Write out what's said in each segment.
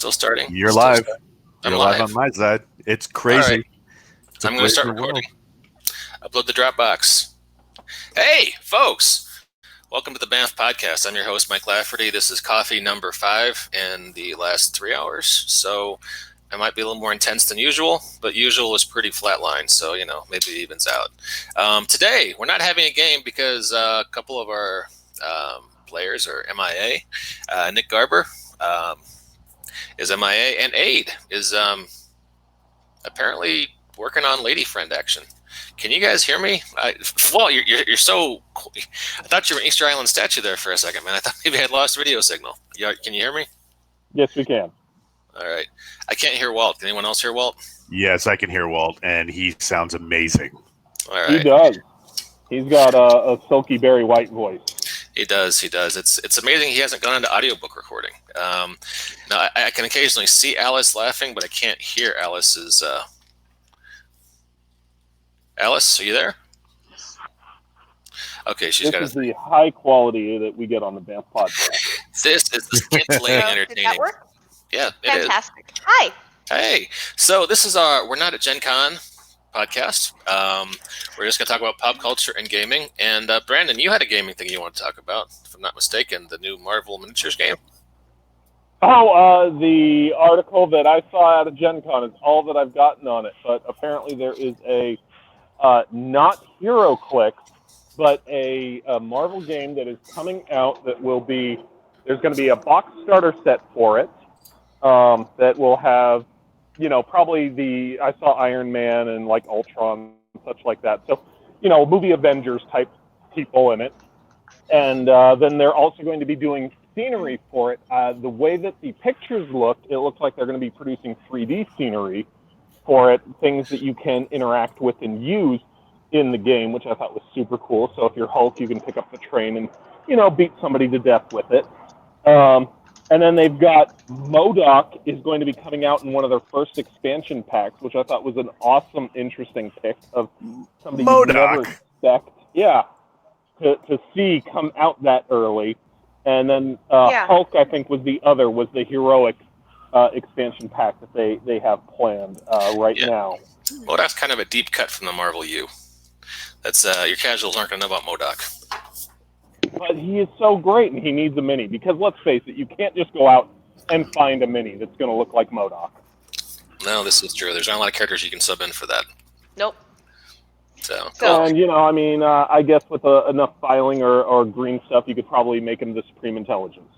Still starting. You're Still live. starting. You're live on my side. It's crazy. All right. It's I'm going to start recording. Upload the Dropbox. Hey, folks. Welcome to the BAMF podcast. I'm your host, Mike Lafferty. This is coffee number 5 in the last 3 hours. So I might be a little more intense than usual, but usual is pretty flatline. So, maybe it evens out. Today, we're not having a game because a couple of our players are MIA. Nick Garber is MIA, and Aid is apparently working on lady friend action. Can you guys hear me? Well, you're so cool. I thought you were an Easter Island statue there for a second, man. I thought maybe I had lost video signal. Can you hear me? Yes, we can. All right. I can't hear Walt. Can anyone else hear Walt? Yes, I can hear Walt, and he sounds amazing. All right. He does. He's got a silky berry white voice. He does. It's amazing he hasn't gone into audiobook recording. Now, I can occasionally see Alice laughing, but I can't hear Alice's... Alice, are you there? Okay, she's got. This is the high quality that we get on the BAMF podcast. This is the scintillating entertaining. Did that work? Yeah, it Fantastic. Is. Hi. Hey, so this is our We're Not at Gencon podcast. We're just going to talk about pop culture and gaming. And Brandon, you had a gaming thing you want to talk about, if I'm not mistaken, the new Marvel Miniatures game. Oh, the article that I saw out of Gen Con is all that I've gotten on it. But apparently there is a not HeroClix, but a Marvel game that is coming out that will be, there's going to be a box starter set for it that will have, probably I saw Iron Man and like Ultron and such like that. So, movie Avengers type people in it. And then they're also going to be doing scenery for it. The way that the pictures looked, it looks like they're going to be producing 3D scenery for it, things that you can interact with and use in the game, which I thought was super cool. So if you're Hulk, you can pick up the train and, beat somebody to death with it. And then they've got MODOK is going to be coming out in one of their first expansion packs, which I thought was an awesome, interesting pick of somebody you'd never expect, to see come out that early. And then Hulk, I think, was the heroic expansion pack that they have planned now. MODOK's kind of a deep cut from the Marvel U. That's your casuals aren't going to know about MODOK. But he is so great, and he needs a mini, because let's face it, you can't just go out and find a mini that's going to look like MODOK. No, this is true. There's not a lot of characters you can sub in for that. Nope. So cool. And, I guess with enough filing or green stuff, you could probably make him the Supreme Intelligence.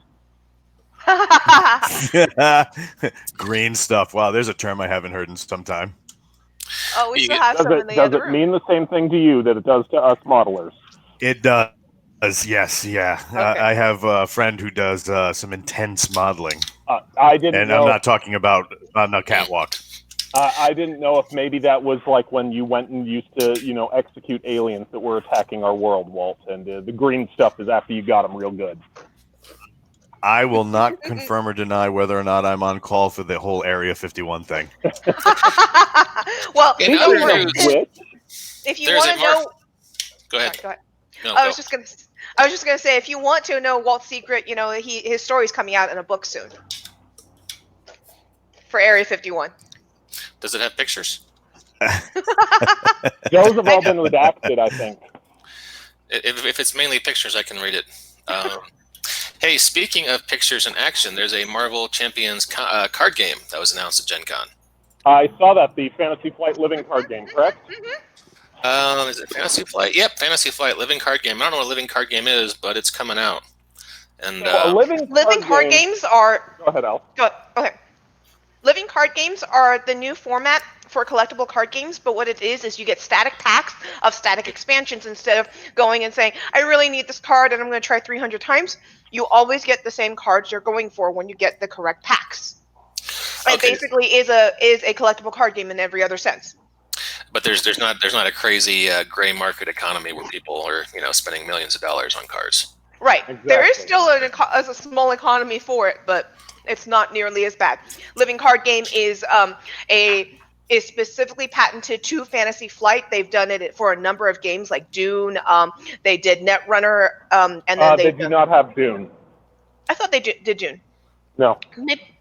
Green stuff. Wow, there's a term I haven't heard in some time. Oh, we still have some in the other room. Does it mean the same thing to you that it does to us modelers? It does. Yes, yeah. Okay. I have a friend who does some intense modeling. I didn't and know. I'm not talking about on a catwalk. I didn't know if maybe that was like when you went and used to, execute aliens that were attacking our world, Walt, and the green stuff is after you got them real good. I will not confirm or deny whether or not I'm on call for the whole Area 51 thing. Well, if you want to know... Go ahead. Sorry, go ahead. No, I was just gonna say, if you want to know Walt's secret, his story's coming out in a book soon for Area 51. Does it have pictures? Those have all been redacted, I think. If it's mainly pictures, I can read it. Hey, speaking of pictures and action, there's a Marvel Champions card game that was announced at Gen Con. I saw that, the Fantasy Flight Living card game, correct? Mm-hmm. Is it Fantasy Flight? Yep, Fantasy Flight Living card game. I don't know what a living card game is, but it's coming out. And living card games are... Go ahead, Al. Okay. Living card games are the new format for collectible card games, but what it is you get static packs of static expansions instead of going and saying, I really need this card and I'm going to try 300 times. You always get the same cards you're going for when you get the correct packs. Okay. It basically is a collectible card game in every other sense. But there's not a crazy gray market economy where people are spending millions of dollars on cards. Right. Exactly. There is still a small economy for it, but it's not nearly as bad. Living card game is specifically patented to Fantasy Flight. They've done it for a number of games like Dune. They did Netrunner, and then they do not have Dune. I thought they did Dune. No.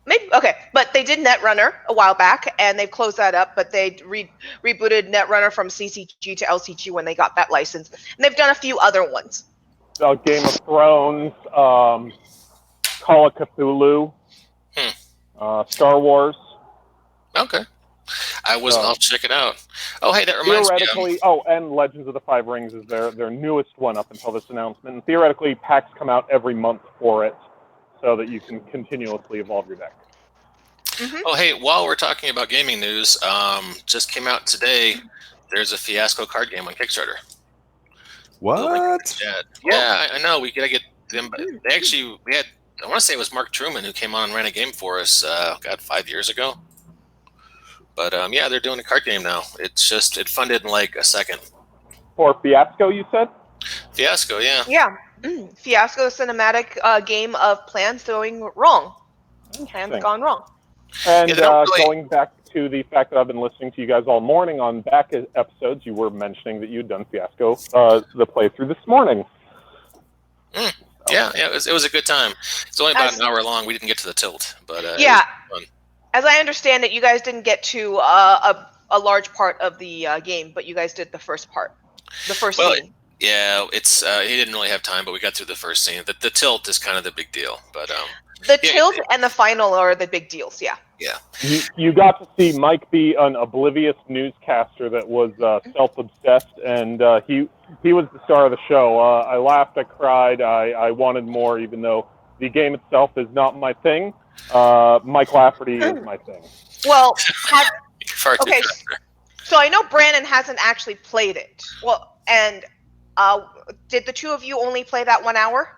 Maybe okay, but they did Netrunner a while back, and they've closed that up. But they rebooted Netrunner from CCG to LCG when they got that license, and they've done a few other ones. Game of Thrones, Call of Cthulhu, Star Wars. Okay. I'll check it out. Oh, hey, that reminds me. Theoretically, and Legends of the Five Rings is their newest one up until this announcement. And theoretically, packs come out every month for it, so that you can continuously evolve your deck. Mm-hmm. Oh, hey, while we're talking about gaming news, just came out today. There's a Fiasco card game on Kickstarter. What? Yeah, I know. We gotta get them. They actually, I want to say it was Mark Truman who came on and ran a game for us, 5 years ago. But yeah, they're doing a card game now. It funded in like a second. For Fiasco, you said? Fiasco, yeah. Yeah. Fiasco, cinematic game of plans going wrong. Plans gone wrong. And going back to the fact that I've been listening to you guys all morning on back episodes, you were mentioning that you'd done Fiasco, the playthrough this morning. Yeah, it was a good time. It's only about an hour long. We didn't get to the tilt, but yeah. It was fun. As I understand it, you guys didn't get to a large part of the game, but you guys did the first part, the first scene. Yeah, it's he didn't really have time, but we got through the first scene. The tilt is kind of the big deal, but the tilt and the final are the big deals. Yeah. Yeah. You got to see Mike be an oblivious newscaster that was self-obsessed, and he was the star of the show. I laughed, I cried, I wanted more, even though the game itself is not my thing. Mike Lafferty is my thing. Well, okay. So I know Brandon hasn't actually played it. Well, and did the two of you only play that 1 hour?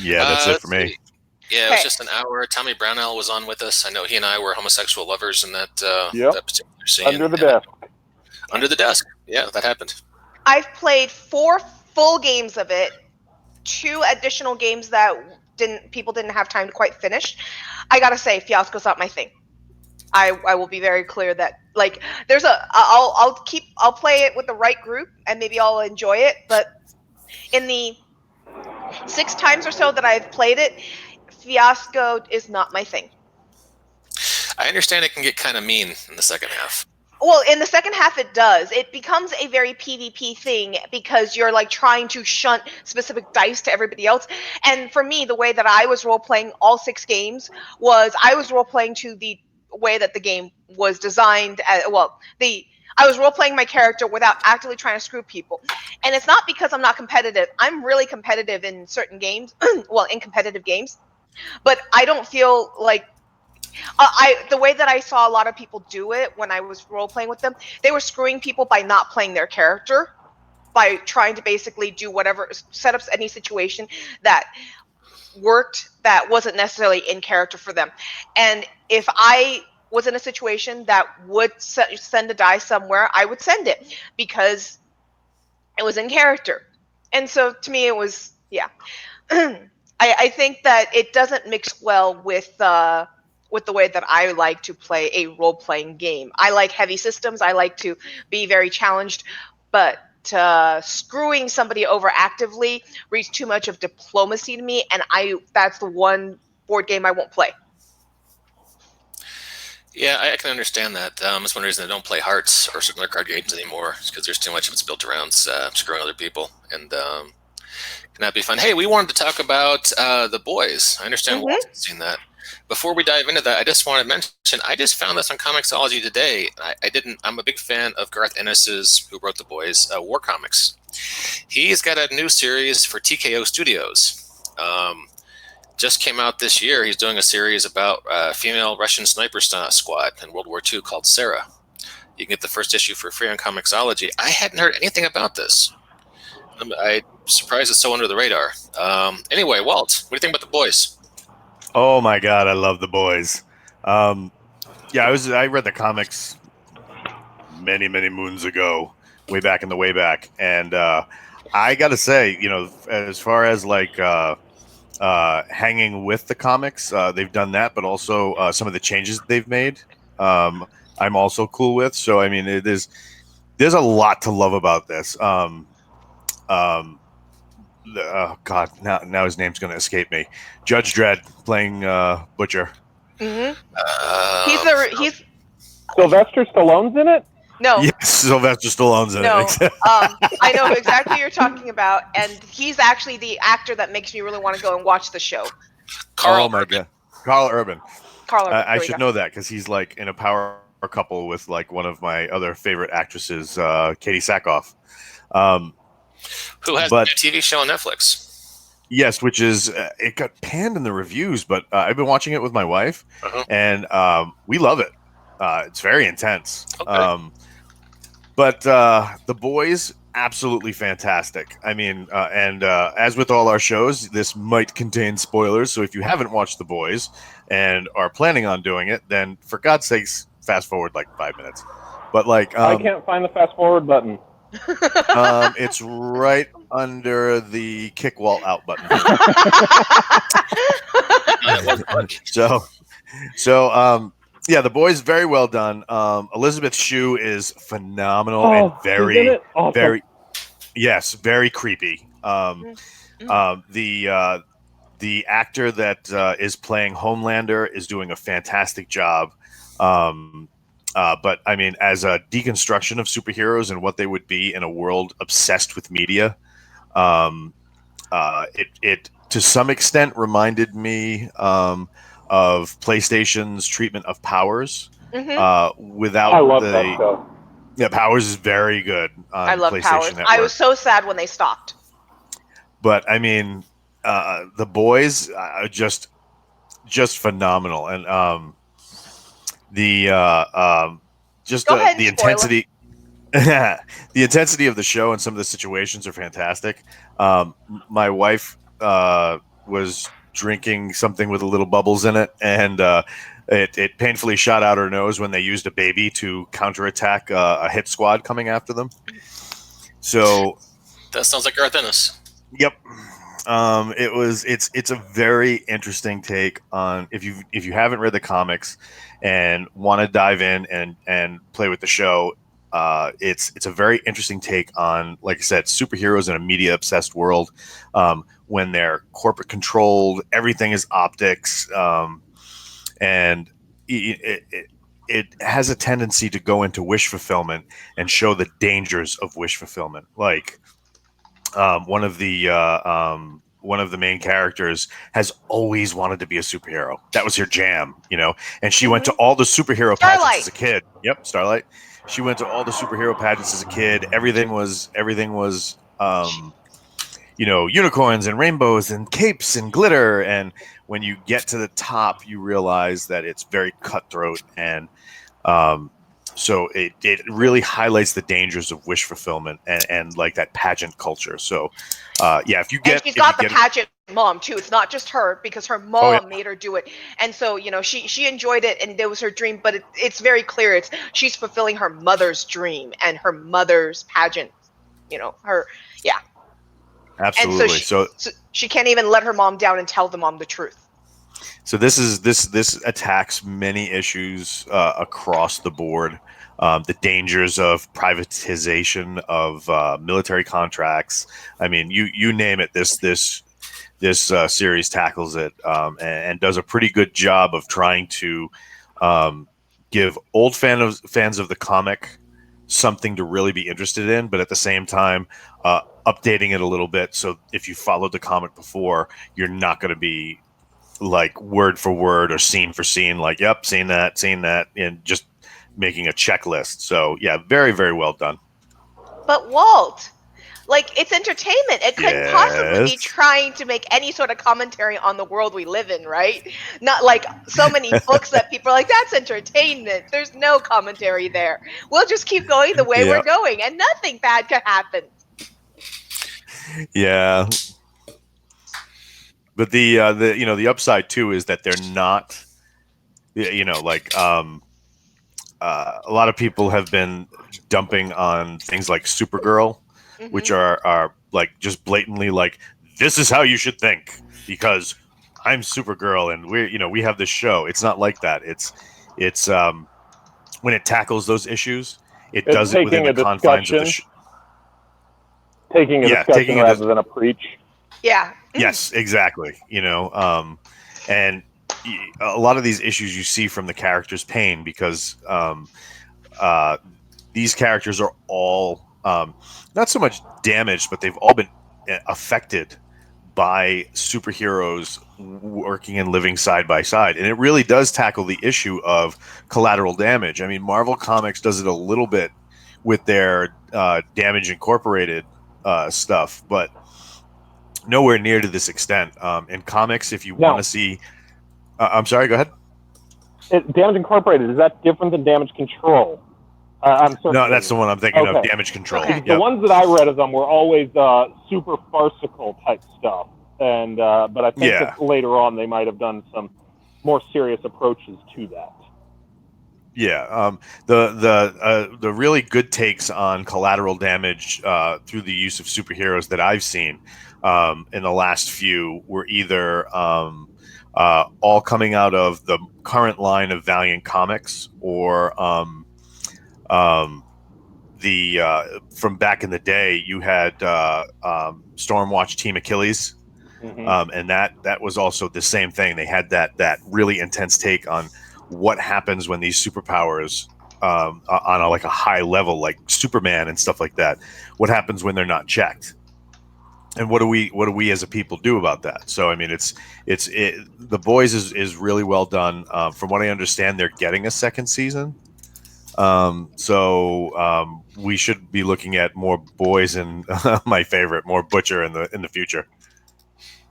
Yeah, that's it for me. Yeah, it was just an hour. Tommy Brownell was on with us. I know he and I were homosexual lovers in that particular scene. Under the desk. Under the desk. Yeah, that happened. I've played 4 full games of it, 2 additional games that people didn't have time to quite finish. I gotta say, Fiasco's not my thing. I will be very clear that I'll play it with the right group and maybe I'll enjoy it, but in the 6 times or so that I've played it, Fiasco is not my thing. I understand it can get kind of mean in the second half. Well, in the second half it does. It becomes a very PvP thing because you're like trying to shunt specific dice to everybody else. And for me, the way that I was role-playing all 6 games was I was role-playing to the way that the game was designed. I was role-playing my character without actively trying to screw people. And it's not because I'm not competitive. I'm really competitive in certain games, in competitive games. But I don't feel like the way that I saw a lot of people do it when I was role-playing with them, they were screwing people by not playing their character, by trying to basically do whatever, set up any situation that worked that wasn't necessarily in character for them. And if I was in a situation that would send a die somewhere, I would send it because it was in character. And so to me, it was, I think that it doesn't mix well with the way that I like to play a role-playing game. I like heavy systems. I like to be very challenged, but screwing somebody over actively reads too much of diplomacy to me, and that's the one board game I won't play. Yeah, I can understand that. It's one reason I don't play Hearts or certain other card games anymore, because there's too much of it's built around screwing other people, and can that be fun? Hey, we wanted to talk about The Boys. I understand Walt's seen that. Before we dive into that, I just want to mention, I just found this on Comixology today. I'm a big fan of Garth Ennis's, who wrote The Boys, War Comics. He's got a new series for TKO Studios. Just came out this year. He's doing a series about a female Russian sniper squad in World War II called Sarah. You can get the first issue for free on Comixology. I hadn't heard anything about this. I'm surprised it's so under the radar. Anyway, Walt, what do you think about The Boys? Oh my God, I love The Boys. I read the comics many moons ago, way back, and I gotta say, as far as like hanging with the comics, they've done that, but also some of the changes they've made, I'm also cool with. So I mean, there's a lot to love about this. Oh God, now his name's going to escape me. Judge Dredd playing Butcher. Mm-hmm. He's Sylvester Stallone's in it? no. Yes, Sylvester Stallone's in No, it. I know exactly what you're talking about, and he's actually the actor that makes me really want to go and watch the show. Carl my Urban. God, Carl Urban. Carl Urban. I There we should go. know that because he's like in a power couple with like one of my other favorite actresses, Katie Sackhoff. Who has But- a TV show on Netflix? Yes, which is it got panned in the reviews, but I've been watching it with my wife, and we love it. It's very intense. Okay. But The Boys, absolutely fantastic. I mean, and as with all our shows, this might contain spoilers. So if you haven't watched The Boys and are planning on doing it, then for God's sakes, fast forward like 5 minutes. But like, I can't find the fast forward button. it's right under the kick wall out button. Yeah, The Boys, very well done. Elizabeth Shue is phenomenal and She's in it? Awesome. very creepy. The actor that is playing Homelander is doing a fantastic job. But I mean, as a deconstruction of superheroes and what they would be in a world obsessed with media, it to some extent reminded me of PlayStation's treatment of Powers. Without I love that show. Yeah, Powers is very good on I love PlayStation Powers. Network. I was so sad when they stopped. But I mean, The Boys are just phenomenal, and the intensity. The intensity of the show and some of the situations are fantastic. My wife was drinking something with a little bubbles in it, and it painfully shot out her nose when they used a baby to counterattack a hit squad coming after them. So that sounds like Garth Ennis. Yep. It's a very interesting take on if you haven't read the comics and want to dive in and play with the show. It's a very interesting take on, like I said, superheroes in a media obsessed world, when they're corporate controlled, everything is optics, and it has a tendency to go into wish fulfillment and show the dangers of wish fulfillment. Like one of the main characters has always wanted to be a superhero. That was her jam, and she went to all the superhero pageants as a kid. Yep, Starlight. She went to all the superhero pageants as a kid. Everything was unicorns and rainbows and capes and glitter. And when you get to the top, you realize that it's very cutthroat. And so it really highlights the dangers of wish fulfillment and like that pageant culture. So if you get, and she's got the pageant mom too. It's not just her, because her mom made her do it, and so she enjoyed it, and it was her dream. But it's very clear she's fulfilling her mother's dream and her mother's pageant. Absolutely. And so she can't even let her mom down and tell the mom the truth. So this attacks many issues across the board. The dangers of privatization of military contracts. I mean, you name it. This series tackles it and does a pretty good job of trying to give old fans of the comic something to really be interested in, but at the same time updating it a little bit. So if you followed the comic before, you're not going to be like word for word or scene for scene, like, yep, seen that, and just making a checklist. So yeah, very, very well done. But Walt, like, it's entertainment. It couldn't possibly be trying to make any sort of commentary on the world we live in, right? Not like so many books that people are like, that's entertainment. There's no commentary there. We'll just keep going the way we're going, and nothing bad could happen. Yeah. But the upside too is that they're not, a lot of people have been dumping on things like Supergirl, which are like just blatantly like, this is how you should think because I'm Supergirl and we have this show. It's not like that. It's when it tackles those issues, it does it within the confines of the show. Taking a discussion rather than a preach. Yeah. Yes, exactly. And a lot of these issues you see from the character's pain because these characters are all not so much damaged, but they've all been affected by superheroes working and living side by side. And it really does tackle the issue of collateral damage. I mean, Marvel Comics does it a little bit with their Damage Incorporated stuff, but nowhere near to this extent. In comics, if you want to see... I'm sorry, go ahead. Damage Incorporated, is that different than Damage Control? No, that's the one I'm thinking of, Damage Control. Okay. Yep. The ones that I read of them were always super farcical type stuff, and but I think that later on they might have done some more serious approaches to that. Yeah, the really good takes on collateral damage through the use of superheroes that I've seen in the last few were either all coming out of the current line of Valiant Comics or from back in the day, you had Stormwatch Team Achilles, and that was also the same thing. They had that really intense take on what happens when these superpowers on a high level, like Superman and stuff like that. What happens when they're not checked, and what do we as a people do about that? So I mean, The Boys is really well done. From what I understand, they're getting a second season. So we should be looking at more Boys and my favorite, more Butcher in the future.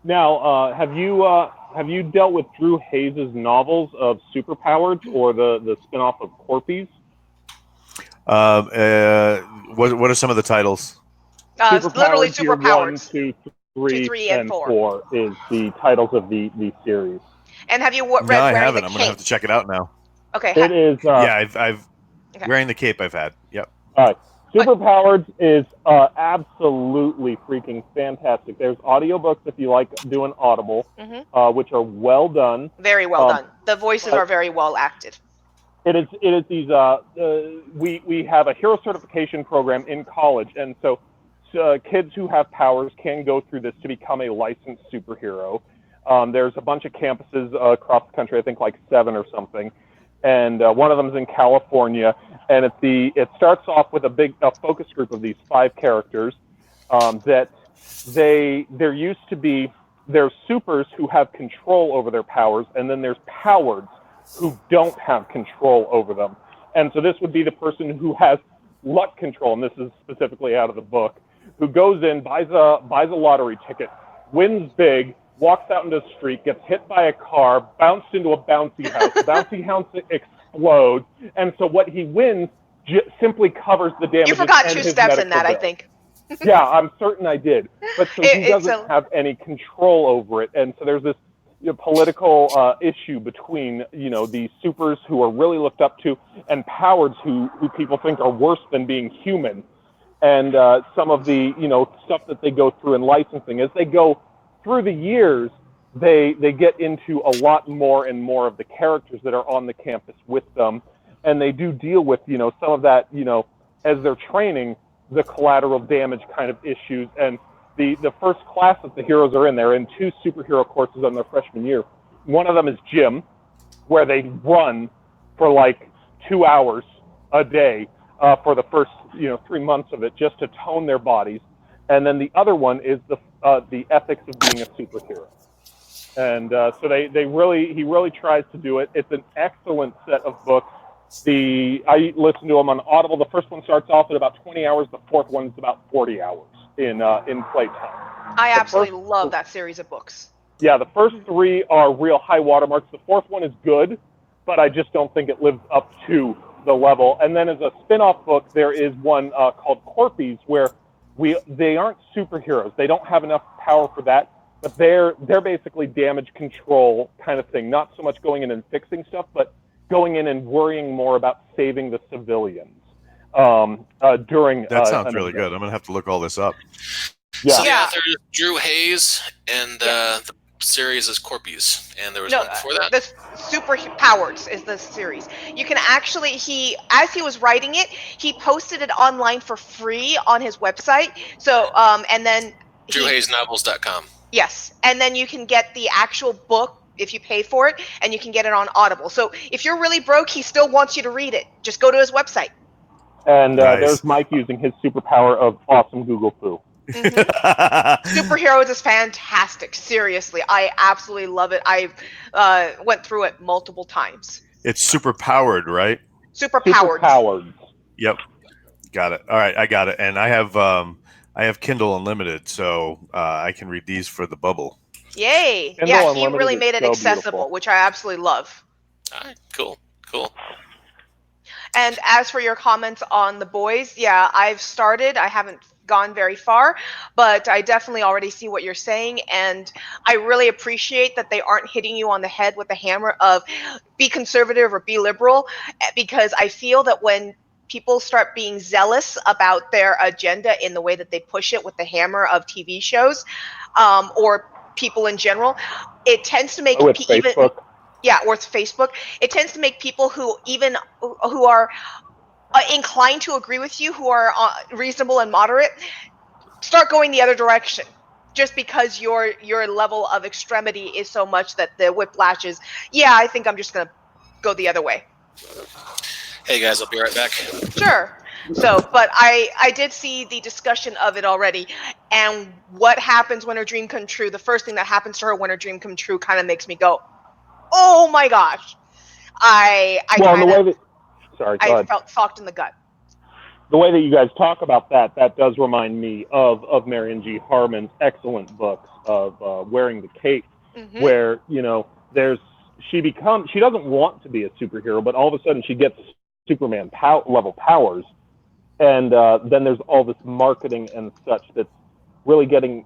Now, have you dealt with Drew Hayes' novels of Superpowered or the spinoff of Corpies? What are some of the titles? Literally Superpowered. 1, 2, 3, and 4 is the titles of the series. And have you read? No, I haven't. I'm gonna have to check it out now. Okay. It is. I've Wearing the Cape. I've had. Yep. All right. Superpowered is absolutely freaking fantastic. There's audiobooks if you like doing Audible, which are well done. Very well done. The voices are very well acted. It is these. We have a hero certification program in college, and so kids who have powers can go through this to become a licensed superhero. There's a bunch of campuses across the country. I think like 7 or something. And one of them is in California, and it starts off with a focus group of these 5 characters that there's supers who have control over their powers, and then there's powards who don't have control over them. And so this would be the person who has luck control, and this is specifically out of the book, who goes in, buys a lottery ticket, wins big, walks out into the street, gets hit by a car, bounced into a bouncy house. The bouncy house explodes, and so what he wins simply covers the damage. You forgot 2 steps in that, I think. Yeah, I'm certain I did. But so he doesn't have any control over it, and so there's this political issue between these supers who are really looked up to and powards who people think are worse than being human, and some of the stuff that they go through in licensing as they go through the years, they get into a lot more and more of the characters that are on the campus with them, and they do deal with some of that as they're training, the collateral damage kind of issues. And the first class that the heroes are in, they're in 2 superhero courses on their freshman year. One of them is gym, where they run for like 2 hours a day for the first 3 months of it, just to tone their bodies. And then the other one is the ethics of being a superhero. And so he really tries to do it. It's an excellent set of books. I listened to them on Audible. The first one starts off at about 20 hours. The fourth one's about 40 hours in playtime. I absolutely love that series of books. Yeah, the first 3 are real high watermarks. The fourth one is good, but I just don't think it lives up to the level. And then as a spin-off book, there is one called Corpies, where they aren't superheroes. They don't have enough power for that, but they're basically damage control kind of thing. Not so much going in and fixing stuff, but going in and worrying more about saving the civilians during. That sounds really good. I'm gonna have to look all this up. Yeah. So the author is Drew Hayes, and the series is Corpies, and there was one before that. The Superpowers is the series. You can actually as he was writing it, he posted it online for free on his website. So and then DrewHayesNovels.com. Yes, and then you can get the actual book if you pay for it, and you can get it on Audible. So if you're really broke, he still wants you to read it. Just go to his website. And Nice. there's Mike using his superpower of awesome Google Foo. Superheroes is fantastic. Seriously, I absolutely love it. I went through it multiple times. It's super powered, right? Superpowered. Superpowered. Yep. Got it. All right, I got it. And I have Kindle Unlimited, so I can read these for the bubble. Yay! Kindle Yeah, he Unlimited really is made it so accessible, beautiful. which I absolutely love. All right, cool. And as for your comments on The Boys, yeah, I've started. I haven't gone very far, but I definitely already see what you're saying, and I really appreciate that they aren't hitting you on the head with the hammer of be conservative or be liberal, because I feel that when people start being zealous about their agenda in the way that they push it with the hammer of TV shows, or people in general, it tends to make With Facebook. or it's Facebook. It tends to make people who are inclined to agree with you, who are reasonable and moderate, start going the other direction. Just because your level of extremity is so much that the whiplash is, yeah, I think I'm just gonna go the other way. Hey guys, I'll be right back. Sure. So, but I did see the discussion of it already, and what happens when her dream comes true. The first thing that happens to her when her dream comes true kind of makes me go, oh my gosh. I felt socked in the gut. The way that you guys talk about that does remind me of Marion G. Harmon's excellent books of Wearing the Cape, where, she doesn't want to be a superhero, but all of a sudden she gets Superman level powers, and then there's all this marketing and such that's really getting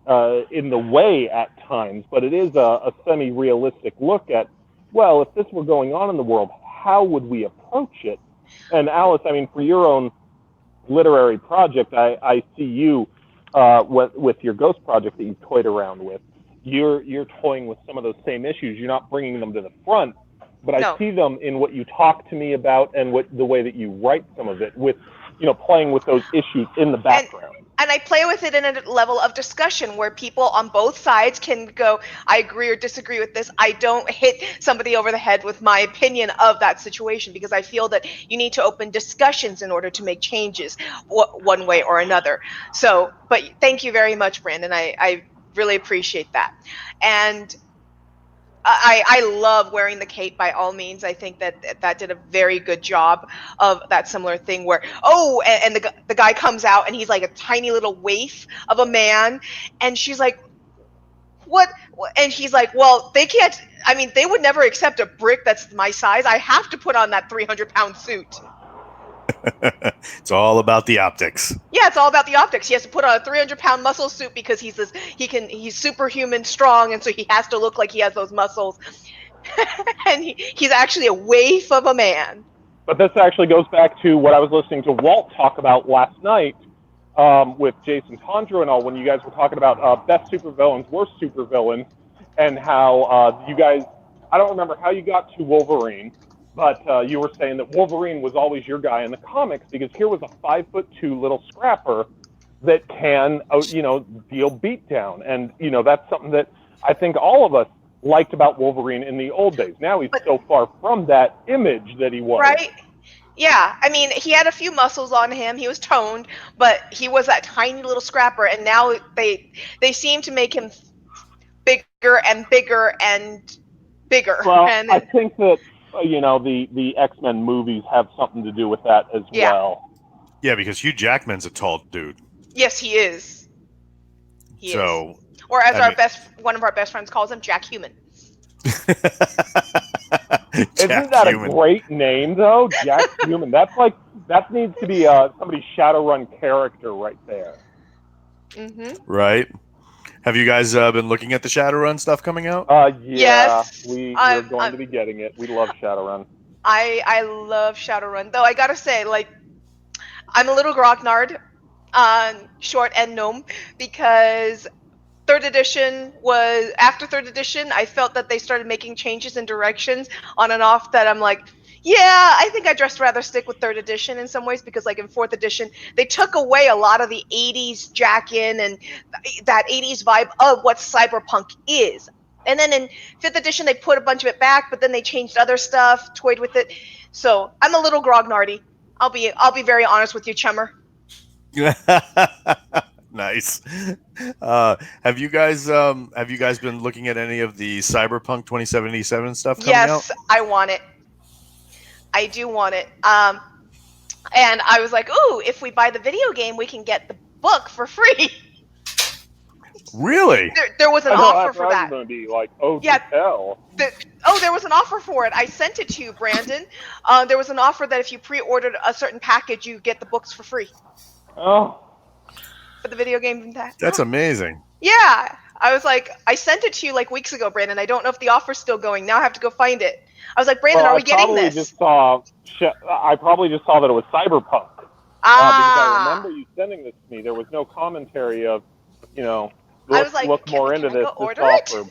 in the way at times, but it is a semi-realistic look at, well, if this were going on in the world, how would we approach it? And Alice, I mean, for your own literary project, I see you with your Ghost project that you toyed around with. You're toying with some of those same issues. You're not bringing them to the front, but I see them in what you talk to me about and the way that you write some of it, with playing with those issues in the background. And I play with it in a level of discussion where people on both sides can go, I agree or disagree with this. I don't hit somebody over the head with my opinion of that situation, because I feel that you need to open discussions in order to make changes one way or another. So, but thank you very much, Brandon. I really appreciate that. And I love Wearing the Cape, by all means. I think that did a very good job of that similar thing where, and the guy comes out and he's like a tiny little waif of a man, and she's like, what? And he's like, well, they can't, I mean, they would never accept a brick that's my size. I have to put on that 300-pound suit. It's all about the optics. Yeah, it's all about the optics. He has to put on a 300-pound muscle suit because he's superhuman strong, and so he has to look like he has those muscles. And he's actually a waif of a man. But this actually goes back to what I was listening to Walt talk about last night with Jason Condro and all, when you guys were talking about best supervillains, worst supervillains, and how you guys, I don't remember how you got to Wolverine, but you were saying that Wolverine was always your guy in the comics, because here was a 5'2" little scrapper that can, deal beatdown. And, that's something that I think all of us liked about Wolverine in the old days. Now he's so far from that image that he was. Right? Yeah, I mean, he had a few muscles on him. He was toned, but he was that tiny little scrapper, and now they seem to make him bigger and bigger and bigger. Well, and I think that the X-Men movies have something to do with that as well. Yeah, because Hugh Jackman's a tall dude. Yes, he is. He is. Or as one of our best friends calls him, Jack Human. Isn't that a great name, though? Jack Human. That needs to be somebody's Shadowrun character right there. Right. Have you guys been looking at the Shadowrun stuff coming out? Yes. We're going to be getting it. We love Shadowrun. I love Shadowrun, though I gotta say, I'm a little grognard on Short and Gnome, because after third edition, I felt that they started making changes in directions on and off that I'm like, yeah, I think I'd just rather stick with third edition in some ways, because in fourth edition, they took away a lot of the 80s jack-in and that 80s vibe of what cyberpunk is. And then in 5th edition, they put a bunch of it back, but then they changed other stuff, toyed with it. So I'm a little grognardy. I'll be very honest with you, chummer. Nice. Have you guys been looking at any of the Cyberpunk 2077 stuff coming out? Yes, I want it. I do want it. And I was like, ooh, if we buy the video game, we can get the book for free. Really? There was an I know, offer that's for what I that. was going to be like, oh, Yeah. to hell. There was an offer for it. I sent it to you, Brandon. There was an offer that if you pre-ordered a certain package, you get the books for free. Oh. For the video game. That's amazing. Yeah. I was like, I sent it to you like weeks ago, Brandon. I don't know if the offer's still going. Now I have to go find it. I was like, Brandon, are we getting this? I probably just saw that it was Cyberpunk. Because I remember you sending this to me. There was no commentary of, I was like, look more into this offer.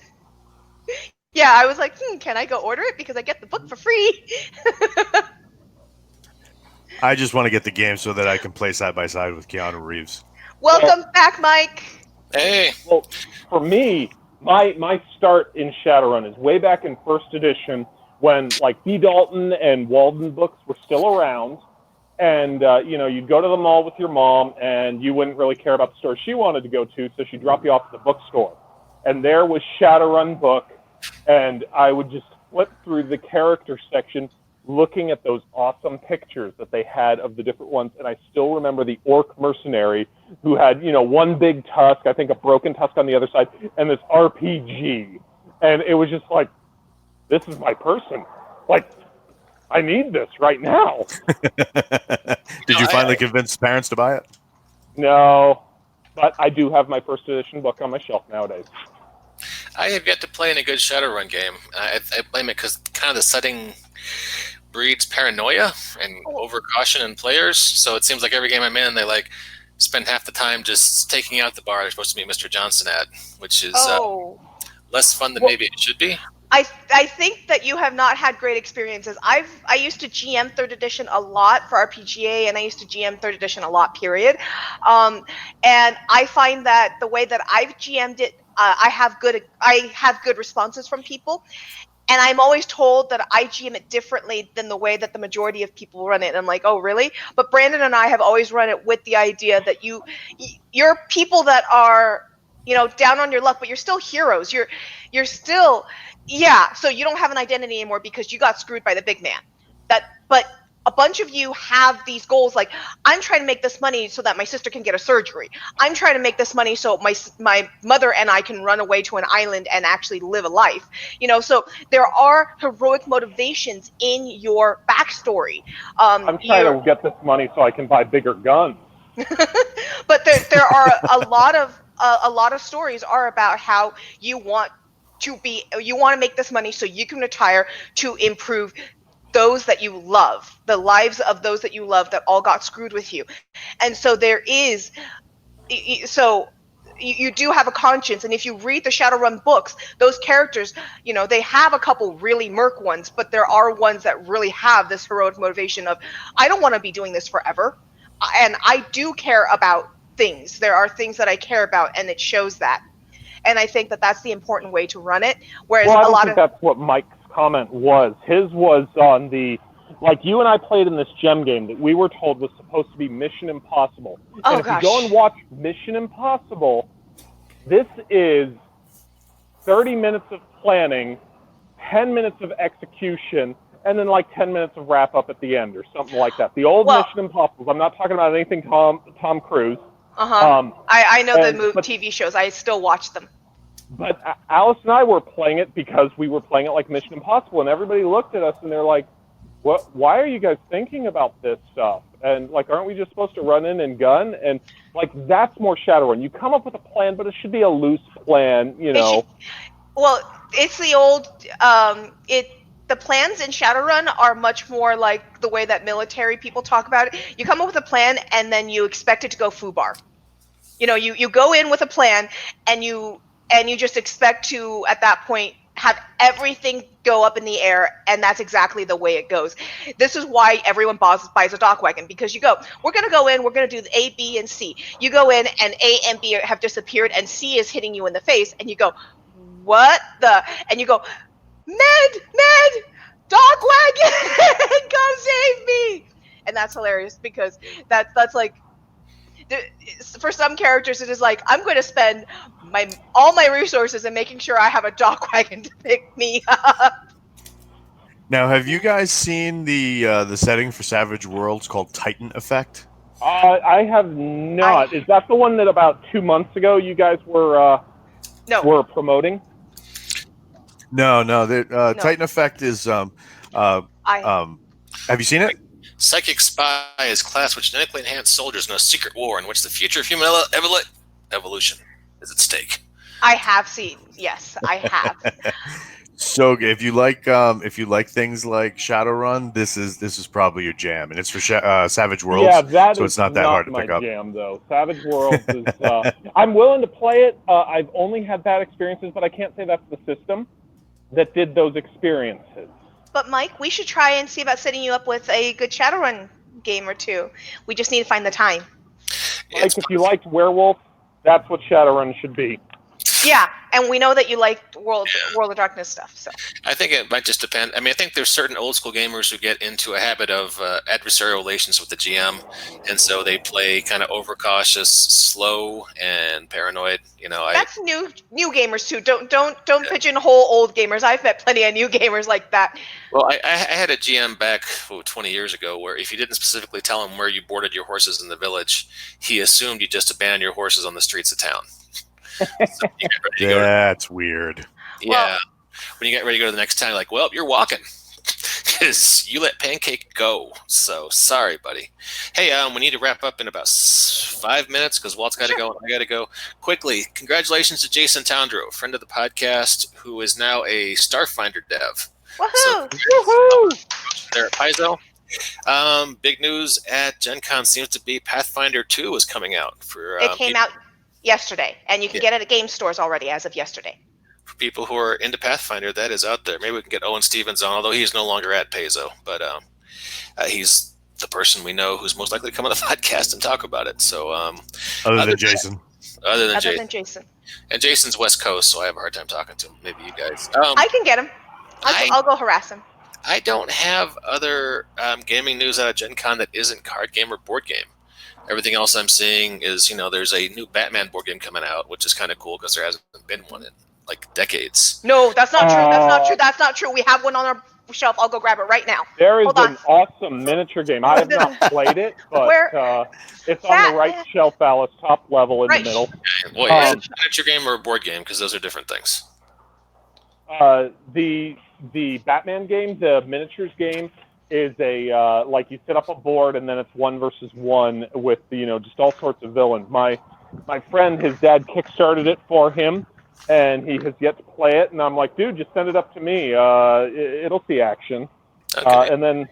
Yeah, I was like, can I go order it? Because I get the book for free. I just want to get the game so that I can play side by side with Keanu Reeves. Welcome back, Mike. Hey. Well, for me, my start in Shadowrun is way back in 1st edition when, like, B. Dalton and Walden books were still around. And, you'd go to the mall with your mom, and you wouldn't really care about the store she wanted to go to, so she'd drop you off at the bookstore. And there was Shadowrun book, and I would just flip through the character section looking at those awesome pictures that they had of the different ones. And I still remember the orc mercenary who had, one big tusk, I think a broken tusk on the other side, and this RPG. And it was just like, this is my person. Like, I need this right now. Did you finally convince parents to buy it? No, but I do have my 1st edition book on my shelf nowadays. I have yet to play in a good Shadowrun game. I blame it because kind of the setting breeds paranoia and overcaution in players. So it seems like every game I'm in, they spend half the time just taking out the bar they're supposed to meet Mr. Johnson at, which is less fun than maybe it should be. I think that you have not had great experiences. I used to GM 3rd edition a lot for RPGA, and I used to GM 3rd edition a lot, period. And I find that the way that I've GM'd it, I have good responses from people. And I'm always told that I GM it differently than the way that the majority of people run it. And I'm like, oh, really? But Brandon and I have always run it with the idea that you're people that are, down on your luck, but you're still heroes. You're still, so you don't have an identity anymore because you got screwed by the big man. But a bunch of you have these goals like, I'm trying to make this money so that my sister can get a surgery. I'm trying to make this money so my mother and I can run away to an island and actually live a life. So there are heroic motivations in your backstory. I'm trying to get this money so I can buy bigger guns. But there are a lot of stories are about how you want to make this money so you can retire to improve those that you love, the lives of those that you love that all got screwed with you. And so you do have a conscience. And if you read the Shadowrun books, those characters, they have a couple really merc ones, but there are ones that really have this heroic motivation of, I don't want to be doing this forever. And I do care about things. There are things that I care about, and it shows that. And I think that that's the important way to run it. Whereas I don't think that's what Mike's comment was. His was on the, like, you and I played in this gem game that we were told was supposed to be Mission Impossible. And if you go and watch Mission Impossible, this is 30 minutes of planning, 10 minutes of execution, and then like 10 minutes of wrap up at the end or something like that. The old Mission Impossible. I'm not talking about anything Tom Cruise. I know the TV shows. I still watch them. But Alice and I were playing it because we were playing it like Mission Impossible, and everybody looked at us and they're like, "What? Why are you guys thinking about this stuff? And like, aren't we just supposed to run in and gun?" And like, that's more Shadowrun. You come up with a plan, but it should be a loose plan, It's the old. The plans in Shadowrun are much more like the way that military people talk about it. You come up with a plan, and then you expect it to go foobar. You go in with a plan, and you just expect to, at that point, have everything go up in the air, and that's exactly the way it goes. This is why everyone buys a dock wagon, because we're going to go in, we're going to do the A, B, and C. You go in, and A and B have disappeared, and C is hitting you in the face, and you go, what the? And you go, Med, dog wagon, come save me! And that's hilarious because that's like, for some characters it is like, I'm going to spend all my resources in making sure I have a dog wagon to pick me up. Now, have you guys seen the setting for Savage Worlds called Titan Effect? I have not. Is that the one that about 2 months ago you guys were promoting? No. No. Titan Effect is have you seen it? Psychic Spy is class which genetically enhanced soldiers in a secret war in which the future of human evolution is at stake. I have seen. Yes, I have. So if you like things like Shadowrun, this is probably your jam, and it's for Savage Worlds. Yeah, that so is it's not that hard to pick up. my jam, though. Savage Worlds is. I'm willing to play it. I've only had bad experiences, but I can't say that's the system that did those experiences. But Mike, we should try and see about setting you up with a good Shadowrun game or two. We just need to find the time. Mike, if you liked Werewolf, that's what Shadowrun should be. Yeah, and we know that you like World of Darkness stuff. So I think it might just depend. I mean, I think there's certain old school gamers who get into a habit of adversarial relations with the GM, and so they play kind of overcautious, slow, and paranoid. That's new gamers too. Don't pigeonhole old gamers. I've met plenty of new gamers like that. Well, I had a GM back 20 years ago where if you didn't specifically tell him where you boarded your horses in the village, he assumed you just abandoned your horses on the streets of town. So That's weird. Yeah. Well, when you get ready to go to the next town, you're like, well, you're walking because you let Pancake go. So sorry, buddy. Hey, we need to wrap up in about 5 minutes because Walt's got to go and I got to go. Quickly, congratulations to Jason Towndrow, friend of the podcast, who is now a Starfinder dev. Woohoo! Woohoo! There at Paizo. Big news at Gen Con seems to be Pathfinder 2 is coming out. It came out yesterday, and you can get it at game stores already as of yesterday. For people who are into Pathfinder, that is out there. Maybe we can get Owen Stevens on, although he's no longer at Paizo, but he's the person we know who's most likely to come on the podcast and talk about it. So, other than Jason. Other than Jason. And Jason's West Coast, so I have a hard time talking to him. Maybe you guys. I can get him. I'll go harass him. I don't have other gaming news out of Gen Con that isn't card game or board game. Everything else I'm seeing is, there's a new Batman board game coming out, which is kind of cool because there hasn't been one in like decades. No, that's not true. That's not true. We have one on our shelf. I'll go grab it right now. There is an awesome miniature game. I have not played it, but it's on the right shelf, Alice, top level in the middle. Well, is it a miniature game or a board game? Because those are different things. The Batman game, the miniatures game, is a like you set up a board and then it's 1 versus 1 with just all sorts of villains. My friend, his dad kickstarted it for him, and he has yet to play it. And I'm like, dude, just send it up to me. It'll see action. Okay. And then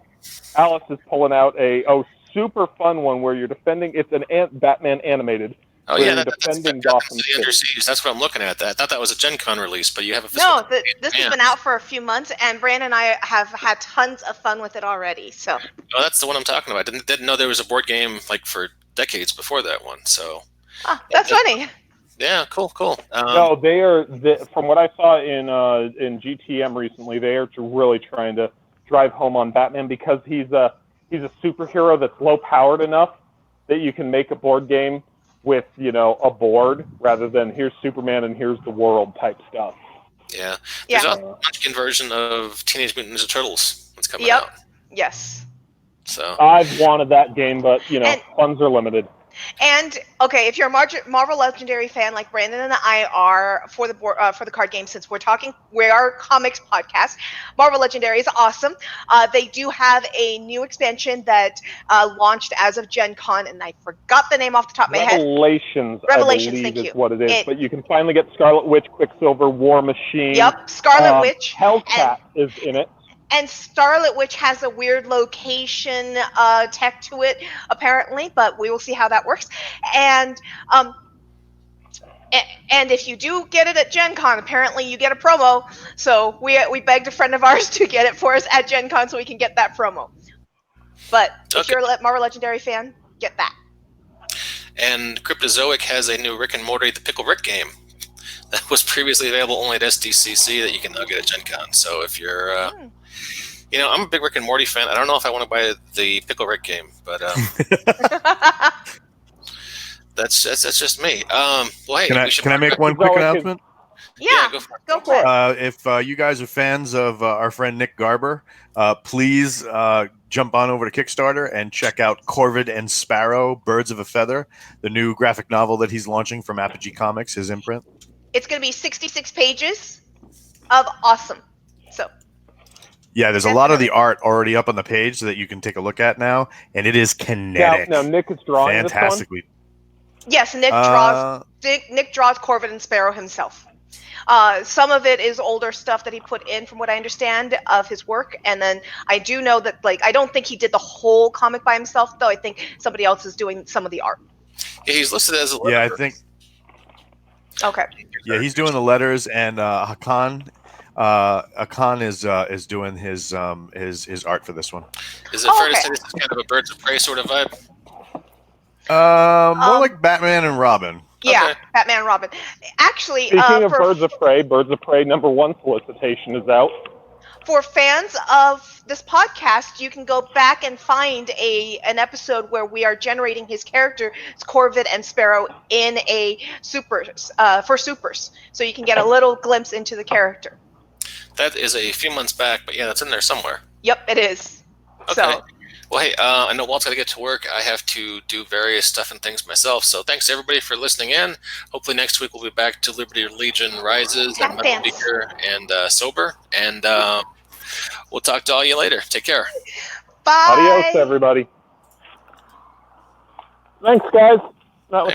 Alice is pulling out a super fun one where you're defending. It's an Batman animated. Oh yeah, that's Gotham the Under Siege. That's what I'm looking at. I thought that was a Gen Con release, but you have a No, this has been out for a few months, and Brandon and I have had tons of fun with it already. So. Oh, that's the one I'm talking about. Didn't know there was a board game like for decades before that one. So. Oh, that's funny. Yeah, cool. No, they are. From what I saw in GTM recently, they are really trying to drive home on Batman because he's a superhero that's low powered enough that you can make a board game with a board rather than here's Superman and here's the world type stuff. Yeah. There's a Munchkin version of Teenage Mutant Ninja Turtles that's coming out. Yes. So I've wanted that game, but funds are limited. And okay, if you're a Marvel Legendary fan like Brandon and I are for the card game, since we're our comics podcast, Marvel Legendary is awesome. They do have a new expansion that launched as of Gen Con, and I forgot the name off the top of my head. Revelations, I believe is what it is. But you can finally get Scarlet Witch, Quicksilver, War Machine. Yep, Scarlet Witch. Hellcat is in it. And Scarlet Witch has a weird location tech to it, apparently, but we will see how that works. And if you do get it at Gen Con, apparently you get a promo. So we begged a friend of ours to get it for us at Gen Con so we can get that promo. But if you're a Marvel Legendary fan, get that. And Cryptozoic has a new Rick and Morty The Pickle Rick game. that was previously available only at SDCC that you can now get at Gencon. So if you're, I'm a big Rick and Morty fan. I don't know if I want to buy the Pickle Rick game, but that's just me. Well, hey, can I make one quick announcement? Yeah, go for it. If you guys are fans of our friend Nick Garber, please jump on over to Kickstarter and check out Corvid and Sparrow, Birds of a Feather, the new graphic novel that he's launching from Apogee Comics, his imprint. It's going to be 66 pages of awesome. So. Yeah, there's a lot of the art already up on the page that you can take a look at now, and it is kinetic. Now Nick is drawing fantastically. This one? Yes, Nick draws Corvid and Sparrow himself. Some of it is older stuff that he put in, from what I understand, of his work. And then I do know that, I don't think he did the whole comic by himself, though. I think somebody else is doing some of the art. Yeah, he's listed as a letterer. Yeah, I think. Okay. Yeah, he's doing the letters, and Hakan is doing his art for this one. Is it fair to say this is kind of a Birds of Prey sort of vibe? More like Batman and Robin. Yeah, okay. Batman and Robin. Actually, speaking of Birds of Prey #1 solicitation is out. For fans of this podcast, you can go back and find an episode where we are generating his character, Corvid and Sparrow, in a for supers, so you can get a little glimpse into the character. That is a few months back, but yeah, that's in there somewhere. Yep, it is. Okay. So. Well, hey, I know Walt's got to get to work. I have to do various stuff and things myself. So thanks, everybody, for listening in. Hopefully next week we'll be back to Liberty Legion Rises and Metal Beaker and Sober. And we'll talk to all you later. Take care. Bye. Adios, everybody. Thanks, guys.